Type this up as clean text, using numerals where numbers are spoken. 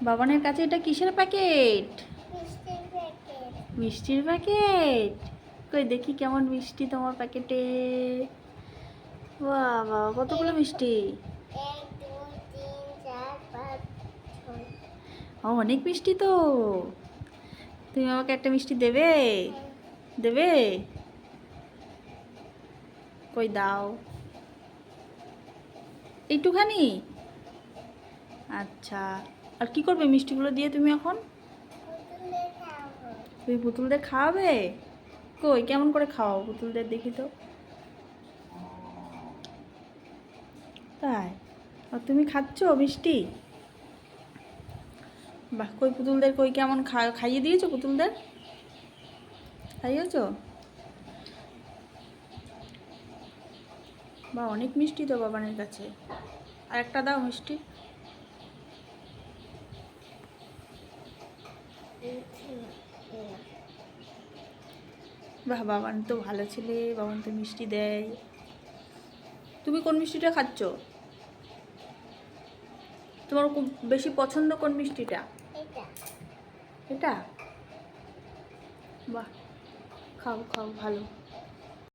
বাবানের কাছে এটা কিসের প্যাকেট? মিষ্টির প্যাকেট। মিষ্টির প্যাকেট। কই দেখি কেমন মিষ্টি তোমার প্যাকেটে। বাহ বাহ, কতগুলো মিষ্টি। 1 2 3 4 5 6। অনেক মিষ্টি তো। তুমি আমাকে একটা মিষ্টি দেবে? দেবে? কই দাও। একটুখানি। আচ্ছা, আর কি করবে মিষ্টিগুলো দিয়ে তুমি এখন? পুতুলদের খাওয়াবো। তুমি পুতুলদের খাওয়াবে? কই কেমন করে খাওয়াও পুতুলদের দেখি তো। তাই? আর তুমি খাচ্ছো মিষ্টি? বাহ, কই পুতুলদের কই কেমন খাইয়ে দিয়েছো পুতুলদের? খাইয়েছো? বা অনেক মিষ্টি তো বাবানের কাছে। আর একটা দাও মিষ্টি। বাহ, বাবান তো ভালো ছেলে, বাবান তো মিষ্টি দেয়। তুমি কোন মিষ্টিটা খাচ্ছ? তোমার খুব বেশি পছন্দ কোন মিষ্টিটা? এটা। এটা? বাহ, খাও খাও ভালো।